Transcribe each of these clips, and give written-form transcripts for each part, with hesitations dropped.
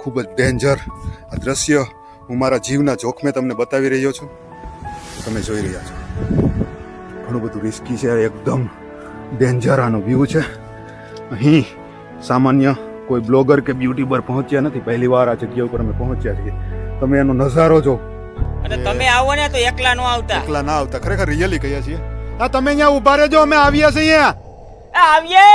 ખૂબ જ ડેન્જર આ દ્રશ્ય હું મારા જીવના જોખમે તમને બતાવી રહ્યો છું. તમે જોઈ રહ્યા છો ઘણું બધું રિસ્કી છે, એકદમ ડેન્જર આનો વ્યૂ છે. અહીં સામાન્ય કોઈ બ્લોગર કે બ્યુટ્યુબર પહોંચ્યા નથી, પહેલી વાર આ જગ્યા ઉપર અમે પહોંચ્યા છીએ. તમે એનો નજારો જો. અને તમે આવો ને તો એકલા નો આવતા. એકલા ના આવતા, ખરેખર રિયલી કહીએ છીએ. આ તમે અહીંયા ઊભા રહેજો, અમે આવ્યા છીએ અહીંયા. આવીએ.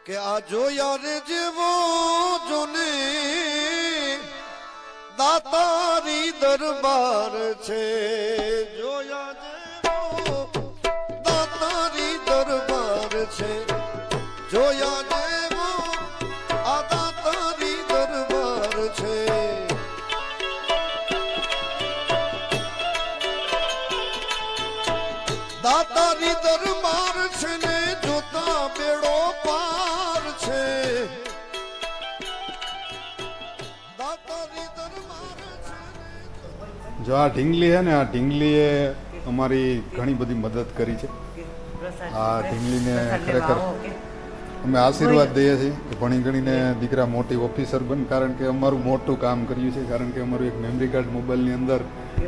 કે આ જોયા રે જેવો જોને દાતારી દરબાર છે, જોયા જેવો દાતારી દરબાર છે, જોયા જેવો આ દાતારી દરબાર છે. દાતારી દરબાર છે ને જોતા બેડો પાર છે. દાતારી દરબાર છે. જો આ ઢીંગલી છે ને, આ ઢીંગલીએ અમારી ઘણી બધી મદદ કરી છે. આ ઢીંગલીને ખરેખર અમે આશીર્વાદ દઈએ છીએ કે ભણી ગણીને દીકરા મોટી ઓફિસર બન, કારણ કે અમારું મોટું કામ કર્યું છે. કારણ કે અમારું એક મેમરી કાર્ડ મોબાઈલની અંદર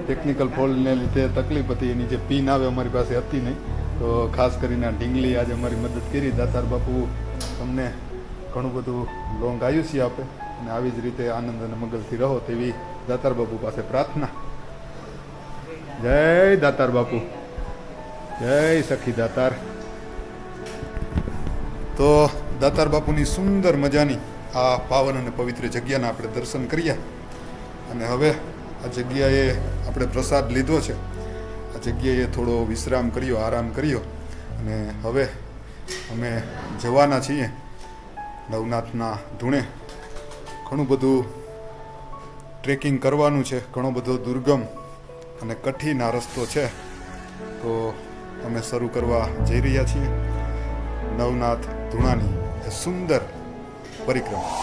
ટેકનિકલ ફોલ્ટને લીધે તકલીફ હતી, એની જે પિન આવે અમારી પાસે હતી નહીં. તો ખાસ કરીને આ ઢીંગલી આજે અમારી મદદ કરી. દાતાર બાપુ તમને ઘણું બધું લોંગ આયુષ્ય આપે અને આવી જ રીતે આનંદ અને મગજથી રહો તેવી દાતાર બાપુ પાસે પ્રાર્થના. જય દાતાર બાપુ, જય સખી દાતાર. તો દાતાર બાપુની સુંદર મજાની આ પાવન અને પવિત્ર જગ્યાના આપણે દર્શન કર્યા અને હવે આ જગ્યાએ આપણે પ્રસાદ લીધો છે. આ જગ્યાએ થોડો વિશ્રામ કર્યો, આરામ કર્યો અને હવે અમે જવાના છીએ નવનાથના ધૂણે. ઘણું બધું ટ્રેકિંગ કરવાનું છે, ઘણો બધો દુર્ગમ અને કઠિન આ રસ્તો છે. તો અમે શરૂ કરવા જઈ રહ્યા છીએ નવનાથ ધૂણાની એ સુંદર પરિક્રમા.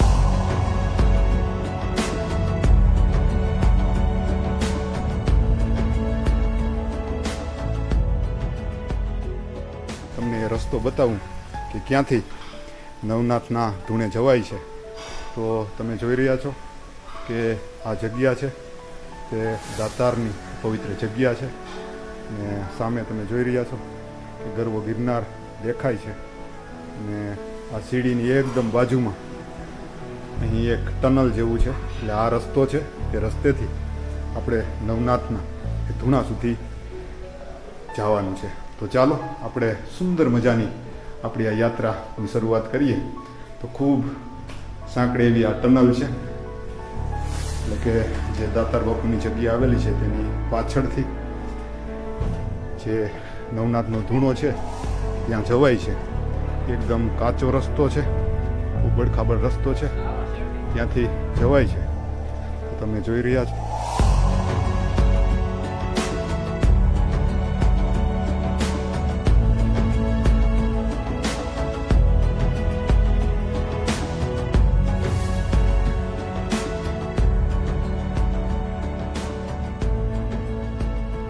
તમને એ રસ્તો બતાવું કે ક્યાંથી નવનાથના ધૂણે જવાય છે. તો તમે જોઈ રહ્યા છો કે આ જગ્યા છે તે દાતારની પવિત્ર જગ્યા છે ને સામે તમે જોઈ રહ્યા છો કે ગરવો ગિરનાર દેખાય છે ને આ સીડીની એકદમ બાજુમાં અહીં એક ટનલ જેવું છે. એટલે આ રસ્તો છે, તે રસ્તેથી આપણે નવનાથના એ ધૂણા સુધી જવાનું છે. તો ચાલો આપણે સુંદર મજાની આપણી આ યાત્રાની શરૂઆત કરીએ. તો ખૂબ સાંકડી એવી આ ટનલ છે, એટલે કે જે દાતાર બાપુની જગ્યા આવેલી છે તેની પાછળથી જે નવનાથનો ધૂણો છે ત્યાં જવાય છે. એકદમ કાચો રસ્તો છે, ઉબડ ખાબડ રસ્તો છે, ત્યાંથી જવાય છે. તો તમે જોઈ રહ્યા છો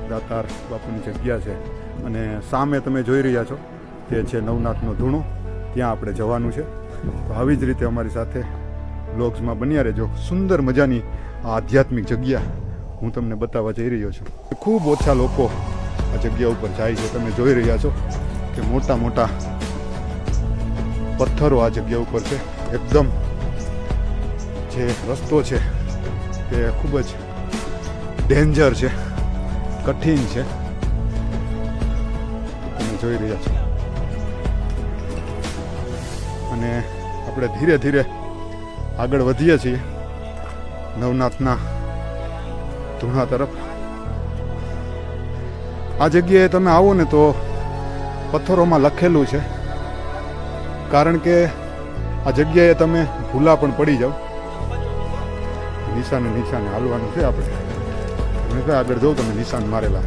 દાતાર બાપુની જગ્યા છે અને સામે તમે જોઈ રહ્યા છો તે છે નવનાથનો ધૂણો. ત્યાં આપણે જવાનું છે. તો આવી જ રીતે અમારી સાથે વ્લોગ્સમાં બન્યા રહેજો. સુંદર મજાની આ આધ્યાત્મિક જગ્યા હું તમને બતાવવા જઈ રહ્યો છું. ખૂબ ઓછા લોકો આ જગ્યા ઉપર જાય છે. તમે જોઈ રહ્યા છો કે મોટા મોટા પથ્થરો આ જગ્યા ઉપર છે. એકદમ જે રસ્તો છે તે ખૂબ જ ડેન્જર છે, કઠિન છે. તમે જોઈ રહ્યા છો. અને આપણે ધીરે ધીરે આગળ વધીએ છીએ નવનાથના ધૂણા તરફ. આ જગ્યાએ તમે આવો ને તો પથ્થરોમાં લખેલું છે, કારણ કે આ જગ્યાએ તમે ભૂલા પણ પડી જાઓ. નિશાને નિશાને હાલવાનું છે આપણે. તમે આગળ જાઓ, તમે નિશાન મારેલા.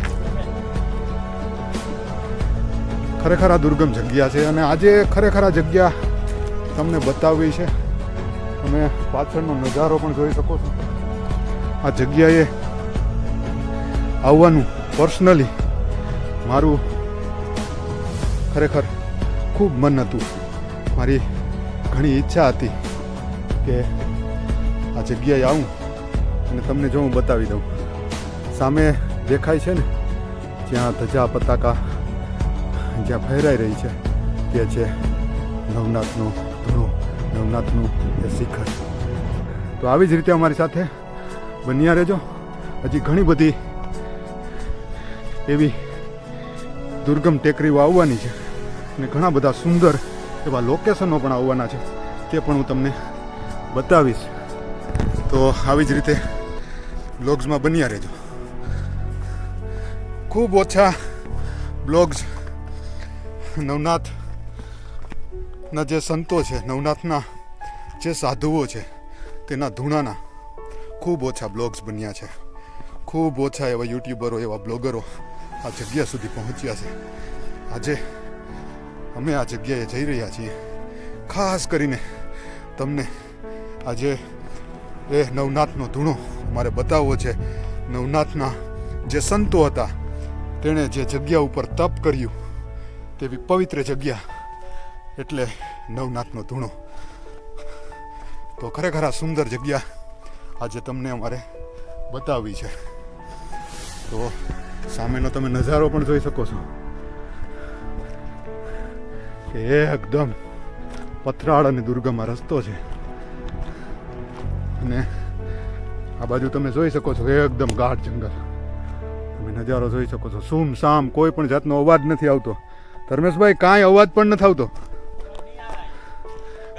ખરેખર આ દુર્ગમ જગ્યા છે અને આજે ખરેખર આ જગ્યા તમને બતાવવી છે. તમે પાછળનો નજારો પણ જોઈ શકો છો. આ જગ્યાએ આવવાનું પર્સનલી મારું ખરેખર ખૂબ મન હતું. મારી ઘણી ઈચ્છા હતી કે આ જગ્યાએ આવું અને તમને જો હું બતાવી દઉં. સામે દેખાય છે ને જ્યાં ધજા પતાકા જ્યાં ફહેરાઈ રહી છે તે છે નવનાથનો ધૂણો, નવનાથનું એ શિખર. તો આવી જ રીતે અમારી સાથે બન્યા રહેજો. હજી ઘણી બધી એવી દુર્ગમ ટેકરીઓ આવવાની છે અને ઘણા બધા સુંદર એવા લોકેશનો પણ આવવાના છે. તે પણ હું તમને બતાવીશ. તો આવી જ રીતે બ્લોગ્સમાં બન્યા રહેજો. ખૂબ ઓછા બ્લોગ્સ નવનાથના જે સંતો છે, નવનાથના જે સાધુઓ છે તેના ધૂણાના ખૂબ ઓછા બ્લોગ્સ બન્યા છે. ખૂબ ઓછા એવા યુટ્યુબરો, એવા બ્લોગરો આ જગ્યા સુધી પહોંચ્યા છે. આજે અમે આ જગ્યાએ જઈ રહ્યા છીએ ખાસ કરીને તમને આજે એ નવનાથનો ધૂણો અમારે બતાવવો છે. નવનાથના જે સંતો હતા તેણે જે જગ્યા ઉપર તપ કર્યું તેવી પવિત્ર જગ્યા એટલે નવનાથનો ધૂણો. તો ખરેખર આ સુંદર જગ્યા આજે તમને અમારે બતાવવી છે. તો સામેનો તમે નજારો પણ જોઈ શકો છો કે એકદમ પથરાળ અને દુર્ગમ આ રસ્તો છે. અને આ બાજુ તમે જોઈ શકો છો એકદમ ગાઢ જંગલ. તમે નજારો જોઈ શકો છો. સુમ સામ, કોઈ પણ જાતનો અવાજ નથી આવતો. ધર્મેશભાઈ, કાંઈ અવાજ પણ નથી આવતો.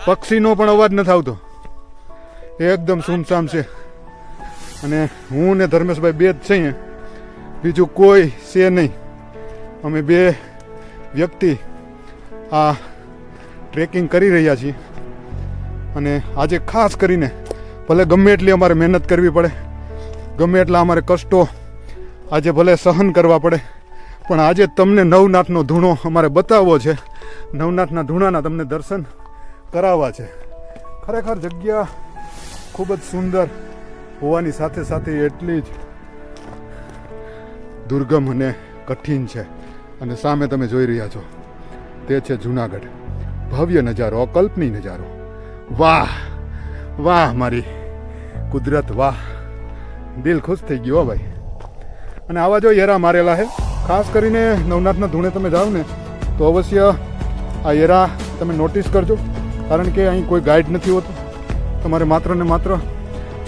પક્ષીનો પણ અવાજ નથી આવતો. એકદમ સુમસામ છે. અને હું ને ધર્મેશભાઈ બે જ છીએ, બીજું કોઈ છે નહીં. અમે બે વ્યક્તિ આ ટ્રેકિંગ કરી રહ્યા છીએ. અને આજે ખાસ કરીને ભલે ગમે એટલી અમારે મહેનત કરવી પડે, ગમે એટલા અમારે કષ્ટો આજે ભલે સહન કરવા પડે, પણ આજે તમને નવનાથનો ધૂણો અમારે બતાવવો છે. નવનાથના ધૂણાના તમને દર્શન કરાવવા છે. ખરેખર જગ્યા ખૂબ જ સુંદર હોવાની સાથે સાથે એટલી જ દુર્ગમ અને કઠિન છે. અને સામે તમે જોઈ રહ્યા છો તે છે જુનાગઢ. ભવ્ય નજારો, અકલ્પનીય નજારો. વાહ વાહ મારી કુદરત, વાહ. દિલ ખુશ થઈ ગયો ભાઈ. અને આવા જો હેરા મારેલા છે. ખાસ કરીને નવનાથના ધૂણે તમે જાઓ ને તો અવશ્ય આ હેરા તમે નોટિસ કરજો, કારણ કે અહીં કોઈ ગાઈડ નથી હોતું. તમારે માત્ર ને માત્ર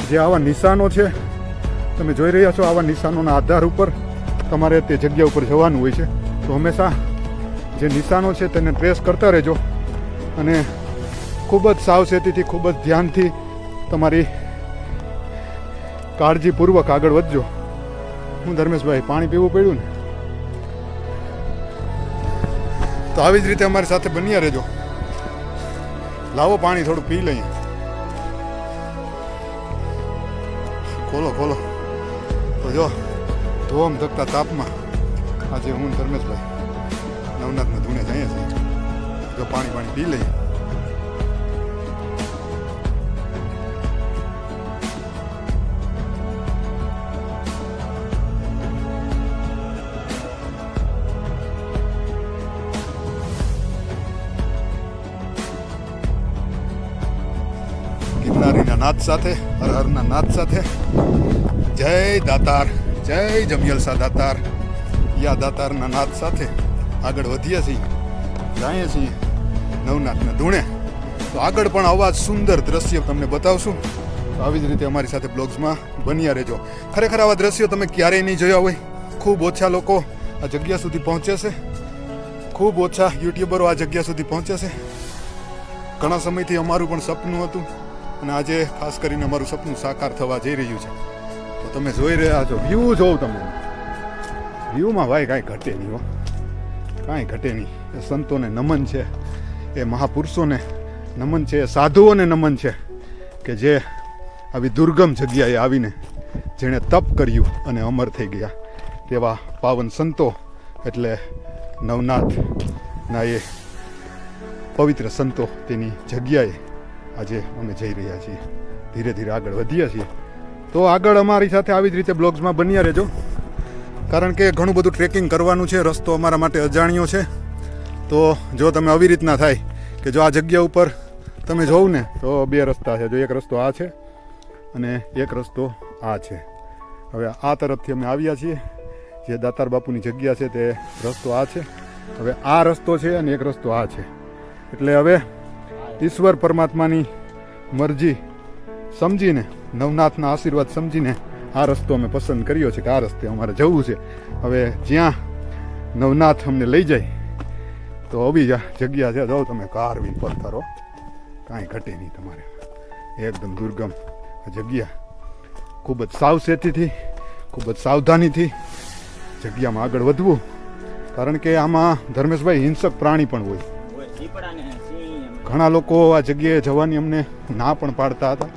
જે આવા નિશાનો છે તમે જોઈ રહ્યા છો, આવા નિશાનોના આધાર ઉપર તમારે તે જગ્યા ઉપર જવાનું હોય છે. તો હંમેશા જે નિશાનો છે તેને ટ્રેસ કરતા રહેજો અને ખૂબ જ સાવચેતીથી, ખૂબ જ ધ્યાનથી તમારી કાળજીપૂર્વક આગળ વધજો. હું ધર્મેશભાઈ, પાણી પીવું પડ્યું ને, તો આવી જ રીતે અમારી સાથે બન્યા રહેજો. લાવો પાણી થોડું પી લઈએ. ખોલો ખોલો. તો જો ધોમ ધકતા તાપમાં આજે હું ધર્મેશભાઈ નવનાથના ધૂણે જઈએ છીએ. જો પાણી પી લઈએ. ગિરનારીના નાદ સાથે, હર હરના નાદ સાથે. જય દાતાર, જય જમિયલસા દાતાર. યા દાતારના નાદ સાથે આગળ વધીએ છીએ, જઈએ છીએ નવનાથના ધૂણે. તો આગળ પણ આવા જ સુંદર દ્રશ્ય તમને બતાવશું. તો આવી જ રીતે અમારી સાથે બ્લોગ્સમાં બન્યા રહેજો. ખરેખર આવા દ્રશ્યો તમે ક્યારેય નહીં જોયા હોય. ખૂબ ઓછા લોકો આ જગ્યા સુધી પહોંચે છે, ખૂબ ઓછા યુટ્યુબરો આ જગ્યા સુધી પહોંચે છે. ઘણા સમયથી અમારું પણ સપનું હતું અને આજે ખાસ કરીને અમારું સપનું સાકાર થવા જઈ રહ્યું છે. તો તમે જોઈ રહ્યા છો, વ્યૂ જોઉં તમે, વ્યૂમાં ભાઈ કાંઈ ઘટે નહીં હો, કાંઈ ઘટે નહીં. એ સંતોને નમન છે, એ મહાપુરુષોને નમન છે, એ સાધુઓને નમન છે કે જે આવી દુર્ગમ જગ્યાએ આવીને જેણે તપ કર્યું અને અમર થઈ ગયા. તેવા પાવન સંતો એટલે નવનાથના એ પવિત્ર સંતો તેની જગ્યાએ આજે અમે જઈ રહ્યા છીએ. ધીરે ધીરે આગળ વધીએ છીએ. તો આગળ અમારી સાથે આવી જ રીતે બ્લોગ્સમાં બન્યા રહેજો, કારણ કે ઘણું બધું ટ્રેકિંગ કરવાનું છે. રસ્તો અમારા માટે અજાણ્યો છે. તો જો તમે આવી રીતના થાય કે જો આ જગ્યા ઉપર તમે જોવું ને તો બે રસ્તા છે. જો એક રસ્તો આ છે અને એક રસ્તો આ છે. હવે આ તરફથી અમે આવ્યા છીએ, જે દાતાર બાપુની જગ્યા છે તે રસ્તો આ છે. હવે આ રસ્તો છે અને એક રસ્તો આ છે. એટલે હવે ઈશ્વર પરમાત્માની મરજી સમજીને, નવનાથના આશીર્વાદ સમજીને આ રસ્તો અમે પસંદ કર્યો છે કે આ રસ્તે અમારે જવું છે. હવે જ્યાં નવનાથ અમને લઈ જાય તો આવી જગ્યા છે. જાઓ તમે, કાર્વિંગ પથ્થરો, કાંઈ ઘટે નહીં તમારે. એકદમ દુર્ગમ જગ્યા. ખૂબ જ સાવચેતીથી, ખૂબ જ સાવધાનીથી જગ્યામાં આગળ વધવું, કારણ કે આમાં ધર્મેશભાઈ હિંસક પ્રાણી પણ હોય. ઘણા લોકો આ જગ્યાએ જવાની અમને ના પણ પાડતા હતા,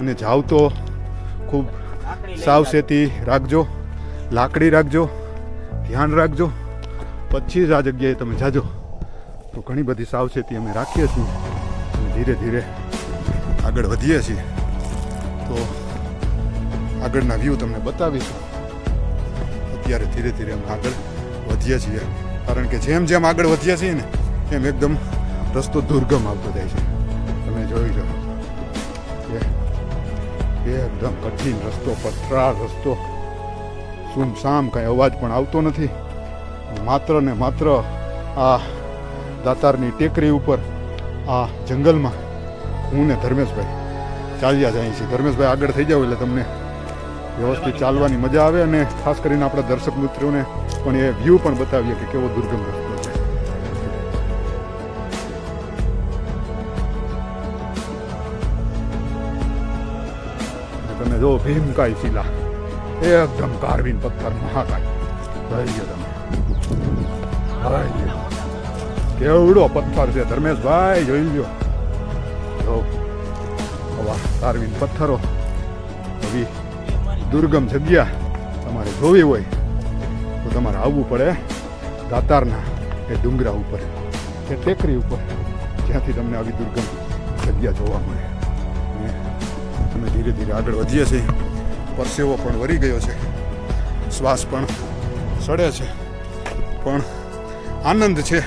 અને જાવ તો ખૂબ સાવચેતી રાખજો, લાકડી રાખજો, ધ્યાન રાખજો, પછી જ આ જગ્યાએ તમે જાજો. તો ઘણી બધી સાવચેતી અમે રાખીએ છીએ અને ધીરે ધીરે આગળ વધીએ છીએ. તો આગળના વ્યૂ તમને બતાવીશું. અત્યારે ધીરે ધીરે અમે આગળ વધીએ છીએ, કારણ કે જેમ જેમ આગળ વધીએ છીએ ને એમ એકદમ રસ્તો દુર્ગમ આવતો જાય છે. તમે જોઈ લો, એકદમ કઠિન રસ્તો, પથરાળ રસ્તો, સુમસામ, કાંઈ અવાજ પણ આવતો નથી. માત્ર ને માત્ર આ દાતારની ટેકરી ઉપર, આ જંગલમાં હું ને ધર્મેશભાઈ ચાલ્યા જાય છે. ધર્મેશભાઈ આગળ થઈ જાવ એટલે તમને વ્યવસ્થિત ચાલવાની મજા આવે, અને ખાસ કરીને આપણા દર્શક મિત્રોને પણ એ વ્યૂ પણ બતાવીએ કે કેવો દુર્ગમ રસ્તો છે. તમે જો ભીમકાય શિલા, એકદમ કાર્વિન પથ્થર, મહાકાય. જોઈ તમે, કેવડો પથ્થર છે ધર્મેશભાઈ, જોઈ લો. જો આવા કાર્વિન પથ્થરો, એવી દુર્ગમ જગ્યા તમારે જોવી હોય તો તમારે આવવું પડે દાતારના એ ડુંગરા ઉપર, એ ટેકરી ઉપર, જ્યાંથી તમને આવી દુર્ગમ જગ્યા જોવા મળે. અમે ધીરે ધીરે આગળ વધીએ છીએ. પરસેવો પણ વરી ગયો છે, શ્વાસ પણ સડે છે, પણ આનંદ છે.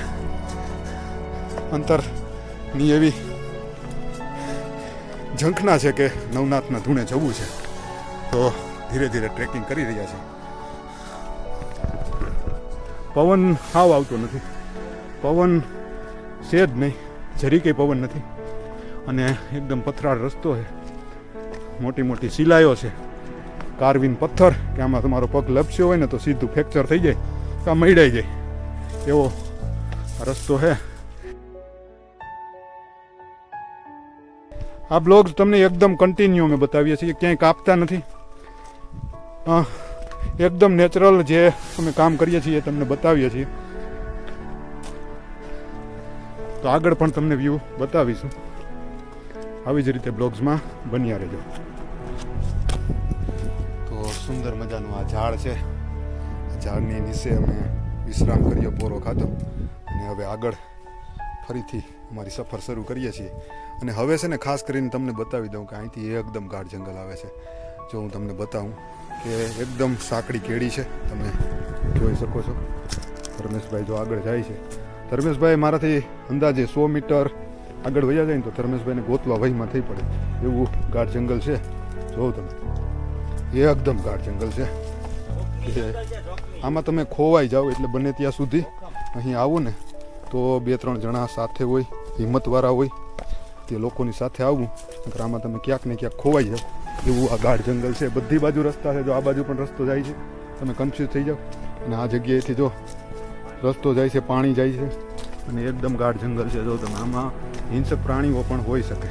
અંતરની એવી ઝંખના છે કે નવનાથના ધૂણે જવું છે. તો ધીરે ધીરે ટ્રેકિંગ કરી રહ્યા છે. પવન હાવ આવતો નથી, પવન છે જ નહીં, જરી કંઈ પવન નથી. અને એકદમ પથરાળ રસ્તો છે, મોટી મોટી શિલાયો છે, કાર્વિન પથ્થર કે આમાં તમારો પગ લપસ્યો હોય ને તો સીધું ફ્રેક્ચર થઈ જાય, તો આ મઈડાઈ જાય એવો રસ્તો છે. આ બ્લોગ્સ તમને એકદમ કન્ટિન્યુ અમે બતાવીએ છીએ, ક્યાંય કાપતા નથી. એકદમ નેચરલ જે અમે કામ કરીએ છીએ એ તમને બતાવીએ છીએ. તો આગળ પણ તમને વ્યૂ બતાવીશું. આવી જ રીતે બ્લોગ્સમાં બન્યા રહેજો. તો સુંદર મજાનું આ ઝાડ છે, ઝાડની નીચે અમે વિશ્રામ કર્યો, પોરો ખાધો, અને હવે આગળ ફરીથી અમારી સફર શરૂ કરીએ છીએ. અને હવે છે ને ખાસ કરીને તમને બતાવી દઉં કે અહીંથી એકદમ ગાઢ જંગલ આવે છે. જો હું તમને બતાવું કે એકદમ સાંકડી કેડી છે, તમે જોઈ શકો છો. ધર્મેશભાઈ જો આગળ જાય છે, ધર્મેશભાઈ મારાથી અંદાજે 100 મીટર આગળ વયા જાય ને તો ધર્મેશભાઈને ગોતવા વહીમાં થઈ પડે એવું ગાઢ જંગલ છે. જોવો તમે, એકદમ ગાઢ જંગલ છે. આમાં તમે ખોવાઈ જાઓ એટલે બને ત્યાં સુધી અહીં આવો ને તો 2-3 જણા સાથે હોય, હિંમતવાળા હોય તે લોકોની સાથે આવવું. નકર આમાં તમે ક્યાંક ને ક્યાંક ખોવાઈ જાઓ એવું આ ગાઢ જંગલ છે. બધી બાજુ રસ્તા છે, જો આ બાજુ પણ રસ્તો જાય છે, તમે કન્ફ્યુઝ થઈ જાઓ. અને આ જગ્યાએથી જો રસ્તો જાય છે, પાણી જાય છે અને એકદમ ગાઢ જંગલ છે. જો તમે આમાં હિંસક પ્રાણીઓ પણ હોઈ શકે,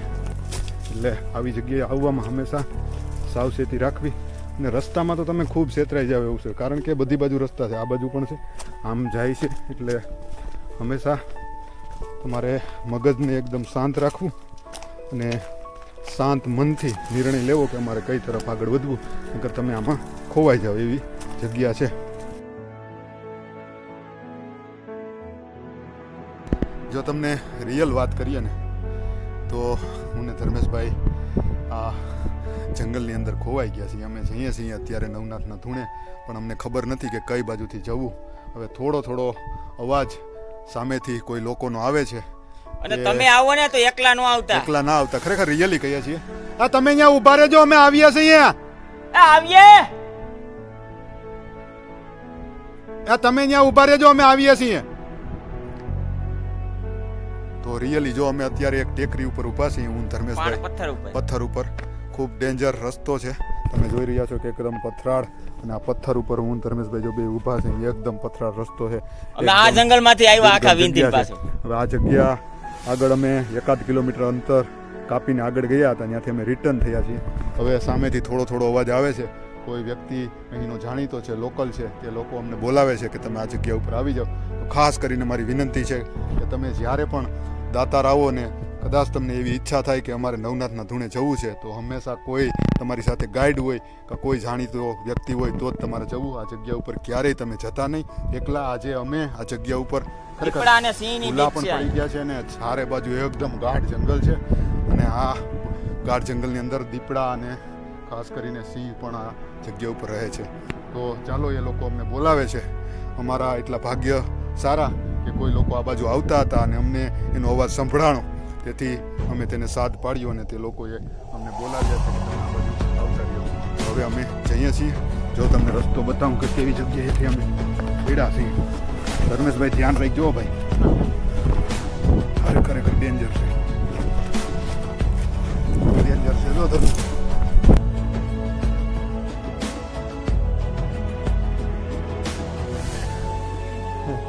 એટલે આવી જગ્યાએ આવવામાં હંમેશા સાવચેતી રાખવી. અને રસ્તામાં તો તમે ખૂબ છેતરાઈ જાવ એવું છે, કારણ કે બધી બાજુ રસ્તા છે, આ બાજુ પણ છે, આમ જાય છે. એટલે હંમેશા તમારે મગજને એકદમ શાંત રાખવું અને શાંત મનથી નિર્ણય લેવો કે અમારે કઈ તરફ આગળ વધવું, નકર તમે આમાં ખોવાઈ જાઓ એવી જગ્યા છે. જો તમને રિયલ વાત કરીએ ને તો હું ને ધર્મેશભાઈ આ જંગલની અંદર ખોવાઈ ગયા છીએ. અમે જઈએ છીએ અત્યારે નવનાથના ધૂણે, પણ અમને ખબર નથી કે કઈ બાજુથી જવું. હવે થોડો થોડો અવાજ સામેથી કોઈ લોકોનો આવે છે. અને તમે આવો ને તો એકલા ન આવતા. એકલા ના આવતા, ખરેખર રિયલી કહીએ છીએ. આ તમે અહીંયા ઊભા રહેજો, અમે આવીએ છીએ. આવીએ. તમે અહીંયા ઊભા રહેજો, અમે આવીએ છીએ. તો રિયલી જો અમે અત્યારે એક ટેકરી ઉપર ઊભા છીએ, હું ધર્મેશભાઈ, પથ્થર ઉપર. ખૂબ ડેન્જર રસ્તો છે, તમે જોઈ રહ્યા છો કે એકદમ પથરાળ, અને આ પથ્થર ઉપર હું ધર્મેશભાઈ જો બે ઊભા છે, એકદમ પથરાળ રસ્તો છે. અમે આ જંગલમાંથી આવ્યા આખા વિંધી પાસે. હવે આ જગ્યા આગળ અમે 1 કિલોમીટર અંતર કાપીને આગળ ગયા હતા, ત્યાંથી અમે રિટર્ન થયા છીએ. હવે સામેથી થોડો થોડો અવાજ આવે છે. કોઈ વ્યક્તિ અહીંનો જાણીતો છે, લોકલ છે, તે લોકો અમને બોલાવે છે કે તમે આ જગ્યા ઉપર આવી જાઓ. તો ખાસ કરીને મારી વિનંતી છે કે તમે જ્યારે પણ દાતાર આવો ને કદાચ તમને એવી ઈચ્છા થાય કે અમારે નવનાથના ધૂણે જવું છે, તો હંમેશા કોઈ તમારી સાથે ગાઈડ હોય કે કોઈ જાણીતો વ્યક્તિ હોય તો જ તમારે જવું. આ જગ્યા ઉપર ક્યારેય તમે જતા નહીં એકલા. આજે અમે આ જગ્યા ઉપર દીપડા અને સિંહની ભૂલા પણ પડી ગયા છે, અને ચારે બાજુ એકદમ ગાઢ જંગલ છે, અને આ ગાઢ જંગલની અંદર દીપડા અને ખાસ કરીને સિંહ પણ આ જગ્યા ઉપર રહે છે. તો ચાલો, એ લોકો અમને બોલાવે છે. અમારા એટલા ભાગ્ય સારા કે કોઈ લોકો આ બાજુ આવતા હતા અને અમને એનો અવાજ સંભળાણો, તેથી અમે તેને સાથ પાડ્યો અને તે લોકોએ અમને બોલાવ્યા છે કે તમે આ બાજુ આવતા રહ્યો. હવે અમે જઈએ છીએ. જો તમને રસ્તો બતાવું કે કેવી જગ્યાએથી અમે પીડા છીએ. ધર્મેશભાઈ ધ્યાન રાખજો ભાઈ, ખરેખર ડેન્જર છે, ડેન્જર છે. જો તમે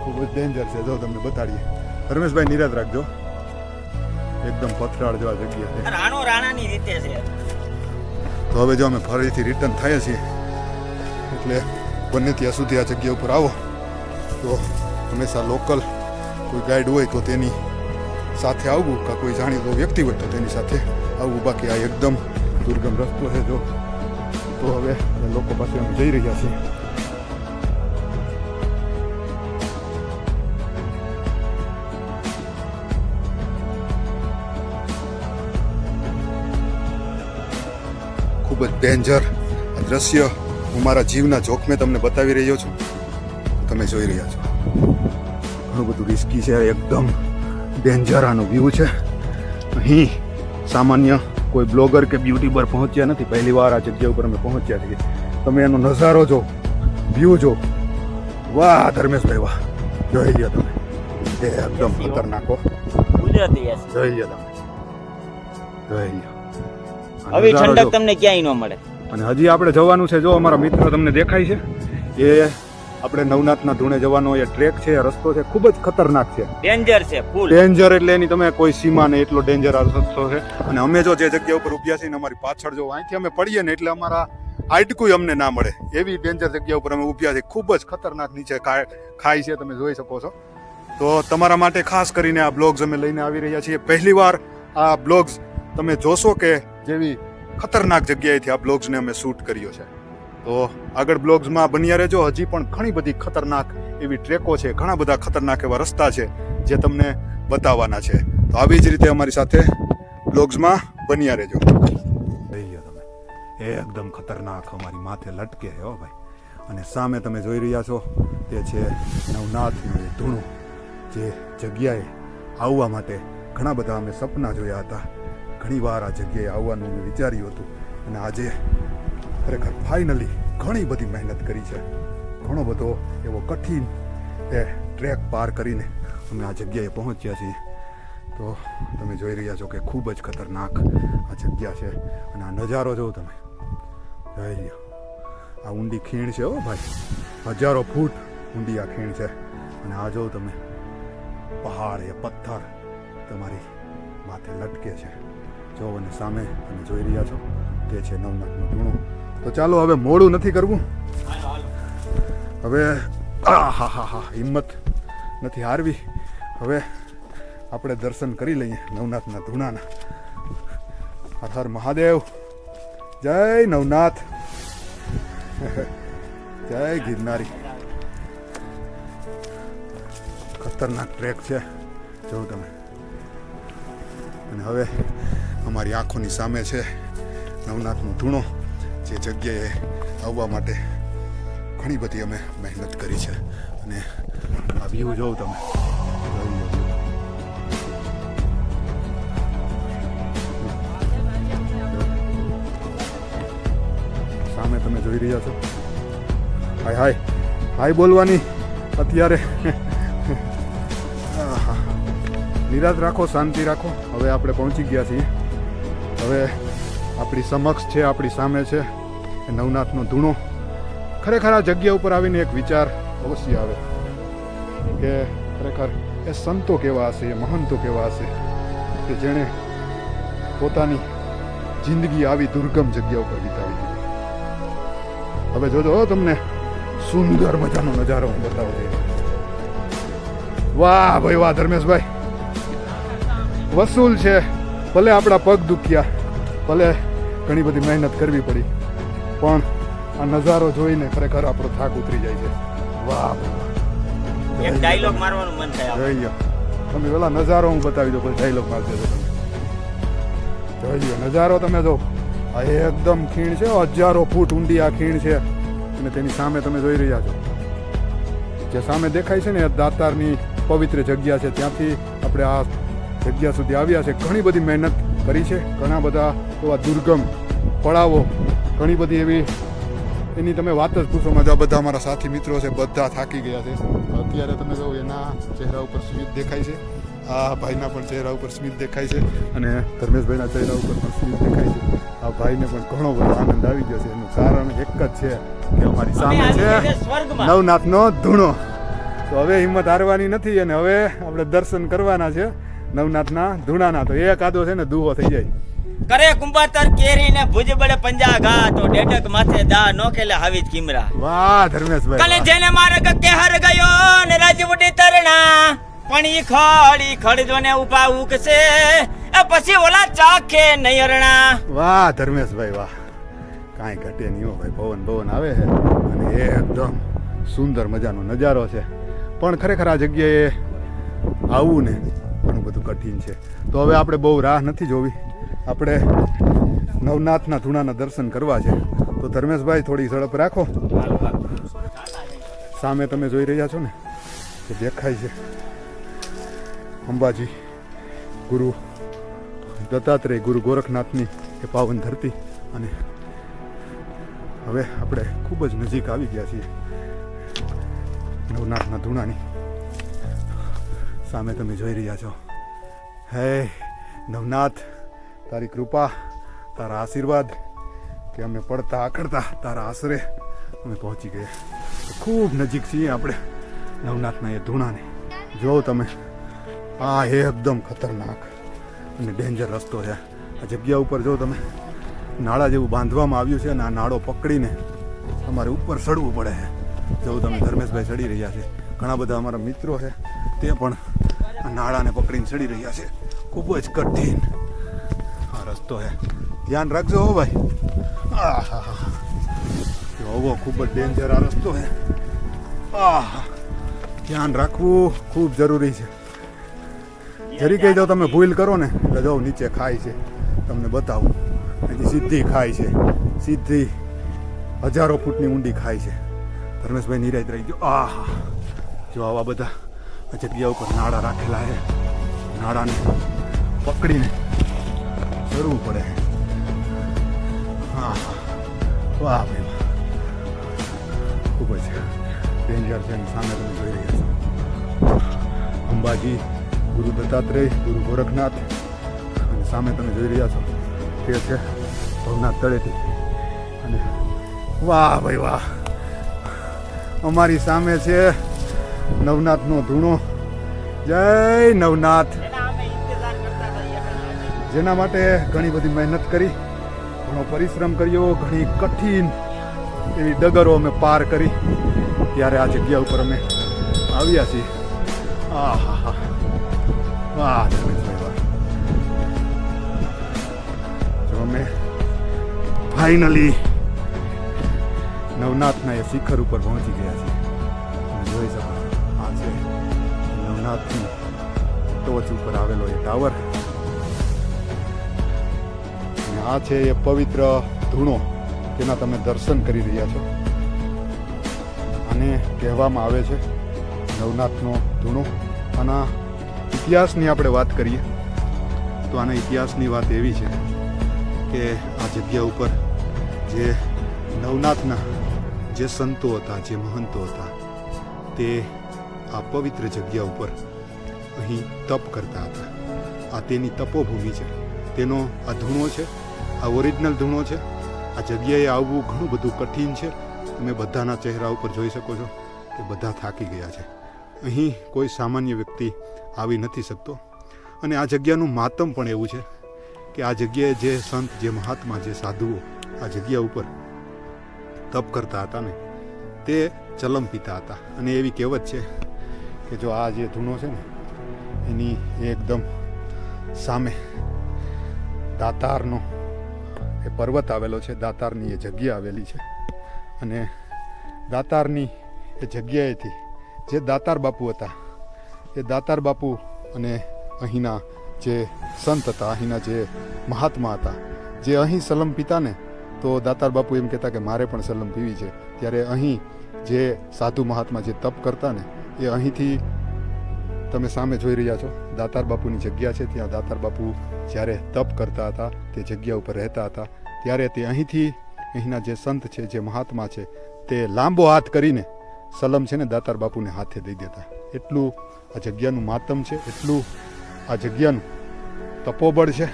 ખૂબ જ ડેન્જર છે. જો તમને બતાડીએ. ધર્મેશભાઈ નિરાત રાખજો, એકદમ પથરાળ જો આ જગ્યા છે. રાણો રાણાની રીતે છે. તો હવે જો અમે ફરીથી રિટર્ન થયા છીએ, એટલે બને ત્યાં સુધી આ જગ્યા ઉપર આવો તો હંમેશા લોકલ કોઈ ગાઈડ હોય તો તેની સાથે આવવું, કાં કોઈ જાણીતો વ્યક્તિ હોય તો તેની સાથે આવવું. બાકી આ એકદમ દુર્ગમ રસ્તો છે. જો તો હવે લોકો પાસે અમે જઈ રહ્યા છીએ. ખૂબ જ ડેન્જર દ્રશ્ય હું મારા જીવના જોખમે તમને બતાવી રહ્યો છું. તમે જોઈ રહ્યા છો, ઘણું બધું રિસ્કી છે, એકદમ ડેન્જર આનો વ્યૂ છે. અહીં સામાન્ય કોઈ બ્લોગર કે બ્યુટીબર પહોંચ્યા નથી, પહેલી વાર આ જગ્યા ઉપર અમે પહોંચ્યા છીએ. તમે એનો નજારો જો, વ્યૂ જો, વાહ ધર્મેશભાઈ વાહ, જોઈ લ્યો તમે, એ એકદમ ખતરનાક હો. કુદરતી છે. જોઈ લ્યો તમે, જોઈ લ્યો. હવે ઠંડક તમને ક્યાંય ન મળે. અને હજી આપણે જવાનું છે. જો અમારા મિત્ર તમને દેખાય છે, એ આપણે નવનાથના ધૂણે જવાનો એ ટ્રેક છે, રસ્તો છે, ખૂબ જ ખતરનાક છે, ડેન્જર છે, ફૂલ ડેન્જર. એટલે એની તમે કોઈ સીમા નહીં, એટલો ડેન્જર આ રસ્તો છે. અને અમે જો જે જગ્યા ઉપર ઉભ્યા છીએ ને, અમારી પાછળ જો અહીંથી અમે પડીએ ને એટલે અમારા હાઈટકુય અમને ના મળે એવી ડેન્જર જગ્યા ઉપર અમે ઉભ્યા છીએ. ખૂબ જ ખતરનાક નીચે ખાઈ છે, તમે જોઈ શકો છો. તો તમારા માટે ખાસ કરીને આ બ્લોગ્સ અમે લઈને આવી રહ્યા છીએ. પહેલી વાર આ બ્લોગ્સ તમે જોશો કે જેવી ખતરનાક જગ્યાએથી આ બ્લોગ્સને અમે શૂટ કર્યો છે. તો આગળ બ્લોગ્સમાં બન્યા રહેજો. હજી પણ ઘણી બધી ખતરનાક એવી ટ્રેકો છે, ઘણા બધા ખતરનાક એવા રસ્તા છે જે તમને બતાવવાના છે. તો આવી જ રીતે અમારી સાથે બ્લોગ્સમાં બન્યા રહેજો. એકદમ ખતરનાક અમારી માથે લટકે હો ભાઈ. અને સામે તમે જોઈ રહ્યા છો તે છે નવનાથનું ધૂણું. જે જગ્યાએ આવવા માટે ઘણા બધા અમે સપના જોયા હતા, ઘણીવાર આ જગ્યાએ આવવાનું મેં વિચાર્યું હતું અને આજે ખરેખર ફાઇનલી ઘણી બધી મહેનત કરી છે. ઘણો બધો એવો કઠિન એ ટ્રેક પાર કરીને અમે આ જગ્યાએ પહોંચ્યા છીએ. તો તમે જોઈ રહ્યા છો કે ખૂબ જ ખતરનાક આ જગ્યા છે અને આ નજારો જોવો તમે. જોઈ લ્યો, આ ઊંડી ખીણ છે. હો ભાઈ, 1000 ફૂટ ઊંડી આ ખીણ છે અને આ જો તમે પહાડ એ પથ્થર તમારી માથે લટકે છે. જો અને સામે તમે જોઈ રહ્યા છો તે છે નવનાથનું ધૂણું. તો ચાલો હવે મોડું નથી કરવું. હવે હા હિંમત નથી હારવી. હવે આપણે દર્શન કરી લઈએ નવનાથના ધૂણાના. હર હર મહાદેવ, જય નવનાથ, જય ગિરનારી. ખતરનાક ટ્રેક છે જો તમે. અને હવે અમારી આંખોની સામે છે નવનાથનું ધૂણો. જે જગ્યાએ આવવા માટે ઘણી બધી અમે મહેનત કરી છે અને આ વ્યૂ જોઉં તમે. સામે તમે જોઈ રહ્યા છો. હાય હાય હાય બોલવાની અત્યારે. નિરાશ રાખો, શાંતિ રાખો. હવે આપણે પહોંચી ગયા છીએ. હવે આપણી સમક્ષ છે, આપણી સામે છે નવનાથનો ધૂણો. ખરેખર આ જગ્યા ઉપર આવીને એક વિચાર અવશ્ય આવે કે ખરેખર એ સંતો કેવા હશે, એ મહંતો કેવા હશે કે જેણે પોતાની જિંદગી આવી દુર્ગમ જગ્યા ઉપર વિતાવી દીધી. હવે જોજો તમને સુંદર મજાનો નજારો હું બતાવું છું. વાહ ભાઈ વાહ ધર્મેશભાઈ, વસૂલ છે. ભલે આપણા પગ દુખ્યા, ભલે ઘણી બધી મહેનત કરવી પડી, પણ આ નજારો જોઈને ખરેખર આપણો થાક ઉતરી જાય છે. વાહ એક ડાયલોગ મારવાનું મન થાય. જોઈ તમે પેલા નજારો હું બતાવી દો, પછી ડાયલોગ મારી દેજો તમે. જોઈ લો નજારો તમે જો. આ એકદમ ખીણ છે, 1000 ફૂટ ઊંડી આ ખીણ છે અને તેની સામે તમે જોઈ રહ્યા છો જે સામે દેખાય છે ને એ દાતારની પવિત્ર જગ્યા છે. ત્યાંથી આપણે આ જગ્યા સુધી આવ્યા છે. ઘણી બધી મહેનત કરી છે, ઘણા બધા એવા દુર્ગમ પડાવો, ઘણી બધી એવી એની તમે વાત જ પૂછો. મજા બધા અમારા સાથી મિત્રો છે, બધા થાકી ગયા છે. અત્યારે તમે જો એના ચહેરા ઉપર સ્મિત દેખાય છે, આ ભાઈના પણ ચહેરા ઉપર સ્મિત દેખાય છે અને ધર્મેશભાઈના ચહેરા ઉપર પણ સ્મિત દેખાય છે. આ ભાઈને પણ ઘણો બધો આનંદ આવી ગયો છે. એનું કારણ એક જ છે કે અમારી સામે છે નવનાથનો ધૂણો. તો હવે હિંમત હારવાની નથી અને હવે આપણે દર્શન કરવાના છે નવનાથના ધૂણાના. તો એક આદો છે ને દુહો થઈ જાય. કરે કુંભાતર કેરી ને ભુજ બળે પંજા ઘા તો ડેડક માથે દા નો ખેલે હાવીજ કિમરા. વાહ ધર્મેશભાઈ, કલે જેને મારે કે હર ગયો ને રાજવડી તરણા પણ ઈ ખડજો ને ઉપા ઉકસે એ પછી ઓલા ચાખે નયરણા. વાહ ધર્મેશભાઈ વાહ, કાંઈ ઘટે નહીં હો ભાઈ. પવન આવે છે અને એકદમ સુંદર મજાનો નજારો છે. પણ ખરેખર આ જગ્યાએ આવવું ને ઘણું બધું કઠિન છે. તો હવે આપણે બહુ રાહ નથી જોવી, આપણે નવનાથના ધૂણાના દર્શન કરવા છે. તો ધર્મેશભાઈ થોડી ઝડપ રાખો. સામે તમે જોઈ રહ્યા છો ને કે દેખાય છે અંબાજી, ગુરુ દત્તાત્રેય, ગુરુ ગોરખનાથની એ પાવન ધરતી. અને હવે આપણે ખૂબ જ નજીક આવી ગયા છીએ નવનાથના ધૂણાની. સામે તમે જોઈ રહ્યા છો. હે નવનાથ, તારી કૃપા, તારા આશીર્વાદ કે અમે પડતા આકડતા તારા આશરે અમે પહોંચી ગયા. ખૂબ નજીક છીએ આપણે નવનાથના એ ધૂણાને. જો તમે, આ એકદમ ખતરનાક અને ડેન્જર રસ્તો છે. આ જગ્યા ઉપર જો તમે નાળા જેવું બાંધવામાં આવ્યું છે અને આ નાળો પકડીને અમારે ઉપર ચડવું પડે છે. જો તમે ધર્મેશભાઈ ચડી રહ્યા છે, ઘણા બધા અમારા મિત્રો છે તે પણ આ નાળાને પકડીને ચડી રહ્યા છે. ખૂબ જ કઠિન આ રસ્તો છે. ધ્યાન રાખજો હો ભાઈ. હોવો ખૂબ જ ડેન્જર આ રસ્તો છે. ધ્યાન રાખવું ખૂબ જરૂરી છે. જરી કહી દો તમે ભૂલ કરો ને એટલે જો નીચે ખાય છે. તમને બતાવું, હજી સીધી ખાય છે, સીધી 1000 ફૂટની ઊંડી ખાય છે. ધર્મેશભાઈ નિરાશ રહી ગયો. જો આવા બધા જગ્યા ઉપર નાળા રાખેલા છે. નાળાને પકડીને ચડવું પડે. હા વાહ ભાઈ વાહ, ખૂબ જ ડેન્જર છે. અને સામે તમે જોઈ રહ્યા છો અંબાજી, ગુરુ દત્તાત્રેય, ગુરુ ગોરખનાથ, અને સામે તમે જોઈ રહ્યા છો તે છે ભવનાથ તળેટી. અને વાહ ભાઈ વાહ, અમારી સામે છે નવનાથનો ધૂણો. જય નવનાથ. એના અમે ઇંતજાર કરતા હતા અહીંયા. જેના માટે ઘણી બધી મહેનત કરી, ઘણો પરિશ્રમ કર્યો, ઘણી કઠિન એવી ડગરો અમે પાર કરી, ત્યારે આ જગ્યા ઉપર અમે આવ્યા છીએ. આ હા હા વાહ ધર્મેશભાઈ વાહ. જો અમે ફાઇનલી નવનાથના એ શિખર ઉપર પહોંચી ગયા છીએ. તમે જોઈ શકો આ છે નવનાથની ટોચ ઉપર આવેલો એ ટાવર, અને આ છે એ પવિત્ર ધૂણો, તેના તમે દર્શન કરી રહ્યા છો. આને કહેવામાં આવે છે નવનાથનો ધૂણો. આના ઇતિહાસની આપણે વાત કરીએ તો આના ઇતિહાસની વાત એવી છે કે આ જગ્યા ઉપર જે નવનાથના જે સંતો હતા, જે મહંતો હતા, તે આ પવિત્ર જગ્યા ઉપર અહીં તપ કરતા હતા. આ તેની તપોભૂમિ છે, તેનો આ ધૂણો છે, આ ઓરિજિનલ ધૂણો છે. આ જગ્યાએ આવવું ઘણું બધું કઠિન છે. તમે બધાના ચહેરા ઉપર જોઈ શકો છો કે બધા થાકી ગયા છે. અહીં કોઈ સામાન્ય વ્યક્તિ આવી નથી શકતો. અને આ જગ્યાનું માતમ પણ એવું છે કે આ જગ્યાએ જે સંત, જે મહાત્મા, જે સાધુઓ આ જગ્યા ઉપર તપ કરતા હતા ને, તે ચલમ પીતા હતા. અને એવી કહેવત છે કે જો આ જે ધૂણો છે ને, એની એકદમ સામે દાતારનો એ પર્વત આવેલો છે, દાતારની એ જગ્યા આવેલી છે. અને દાતારની એ જગ્યાએથી જે દાતાર બાપુ હતા, એ દાતાર બાપુ અને અહીંના જે સંત હતા, અહીંના જે મહાત્મા હતા, જે અહીં સલમ પીતા ને, તો દાતાર બાપુ એમ કહેતા કે મારે પણ સલમ પીવી છે. ત્યારે અહીં જે સાધુ મહાત્મા જે તપ કરતા ને, એ અહીંથી તમે સામે જોઈ રહ્યા છો દાતાર બાપુની જગ્યા છે. ત્યાં દાતાર બાપુ જ્યારે તપ કરતા હતા, તે જગ્યા ઉપર રહેતા હતા, ત્યારે તે અહીંથી અહીંના જે સંત છે, જે મહાત્મા છે, તે લાંબો હાથ કરીને સલમ છે ને દાતાર બાપુને હાથે દઈ દેતા. એટલું આ જગ્યાનું માતમ છે, એટલું આ જગ્યાનું તપોબળ છે.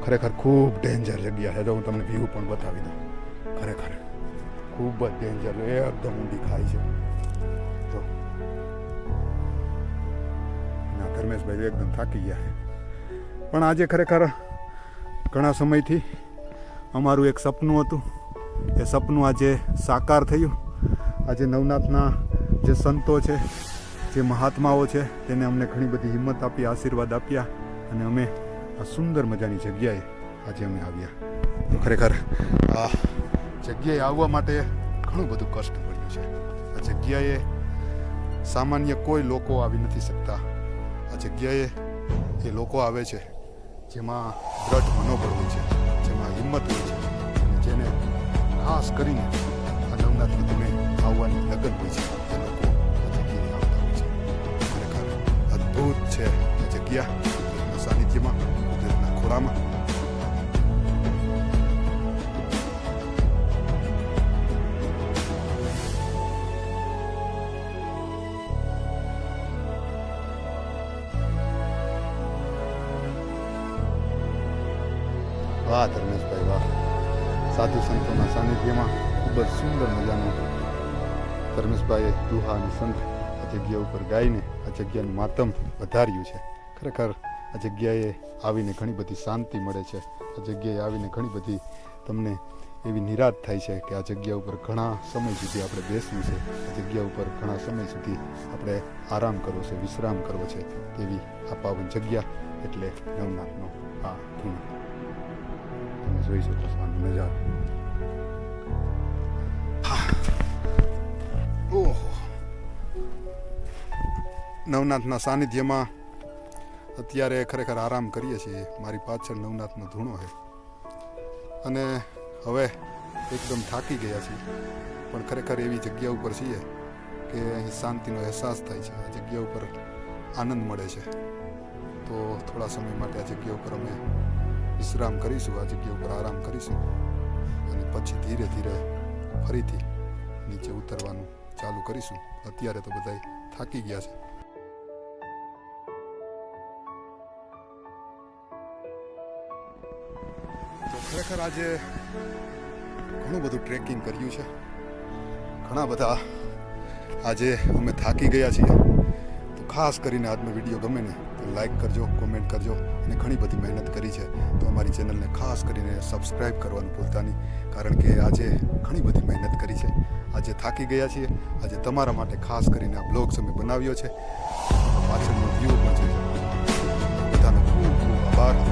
ખરેખર ખૂબ ડેન્જર જગ્યા છે. જો હું તમને વ્યૂ પણ બતાવી દઉં, ખરેખર ખૂબ જ ડેન્જર, એકદમ ઊંડી ખાઈ છે. તો ધર્મેશભાઈ એકદમ થાકી ગયા છે. પણ આજે ખરેખર ઘણા સમયથી અમારું એક સપનું હતું, એ સપનું આજે સાકાર થયું. આજે નવનાથના જે સંતો છે, જે મહાત્માઓ છે, તેને અમને ઘણી બધી હિંમત આપી, આશીર્વાદ આપ્યા, અને અમે આ સુંદર મજાની જગ્યાએ આજે અમે આવ્યા. તો ખરેખર આ જગ્યાએ આવવા માટે ઘણું બધું કષ્ટ પડ્યું છે. આ જગ્યાએ સામાન્ય કોઈ લોકો આવી નથી શકતા. આ જગ્યાએ એ લોકો આવે છે જેમાં દ્રઢ મનોબળ હોય છે, જેમાં હિંમત હોય છે, અને જેને ખાસ કરીને આ નવનાથની ધૂણે આવવાની લગન હોય છે, એ લોકો આ જગ્યાએ આવતા હોય છે. ખરેખર અદ્ભુત છે આ જગ્યા, કુદરતના સાનિધ્યમાં, કુદરતના ખોળામાં. વાહ ધર્મેશભાઈ વાહ, સાધુ સંતોના સાનિધ્યમાં ખૂબ જ સુંદર મજાનો ધર્મેશભાઈએ દુહા અને સંત આ જગ્યા ઉપર ગાઈને આ જગ્યાનું માતમ વધાર્યું છે. ખરેખર આ જગ્યાએ આવીને ઘણી બધી શાંતિ મળે છે. આ જગ્યાએ આવીને ઘણી બધી તમને એવી નિરાશ થાય છે કે આ જગ્યા ઉપર ઘણા સમય સુધી આપણે બેસવું છે, આ જગ્યા ઉપર ઘણા સમય સુધી આપણે આરામ કરવો છે, વિશ્રામ કરવો છે. તેવી આ પાવન જગ્યા એટલે નવનાથનો આ ધૂણો. તમે જોઈ શકો છો આનો નજારો. ઓહો, નવનાથના સાનિધ્યમાં અત્યારે ખરેખર આરામ કરીએ છીએ. મારી પાછળ નવનાથનો ધૂણો છે, અને હવે એકદમ થાકી ગયા છીએ, પણ ખરેખર એવી જગ્યા ઉપર છીએ કે અહીં શાંતિનો અહેસાસ થાય છે. આ જગ્યા ઉપર આનંદ મળે છે. તો થોડા સમય માટે આ જગ્યા ઉપર અમે વિશ્રામ કરીશું, આ જગ્યા ઉપર આરામ કરીશું અને પછી ધીરે ધીરે ફરીથી નીચે ઉતરવાનું ચાલુ કરીશું. અત્યારે તો બધા થાકી ગયા છે. તો ખરેખર આજે ઘણું બધું ટ્રેકિંગ કર્યું છે. ઘણા બધા આજે અમે થાકી ગયા છીએ. તો ખાસ કરીને આજનો વિડીયો ગમે ને તો લાઈક કરજો, કોમેન્ટ કરજો અને ઘણી બધી મહેનત કરી છે તો અમારી ચેનલને ખાસ કરીને સબસ્ક્રાઈબ કરવાનું ભૂલતા નહીં, કારણ કે આજે ઘણી બધી મહેનત કરી છે. આજે થાકી ગયા છીએ. આજે તમારા માટે ખાસ કરીને આ બ્લોગ્સ અમે બનાવ્યો છે. પાછળનો વ્યૂ પણ છે. બધાનો ખૂબ ખૂબ આભાર.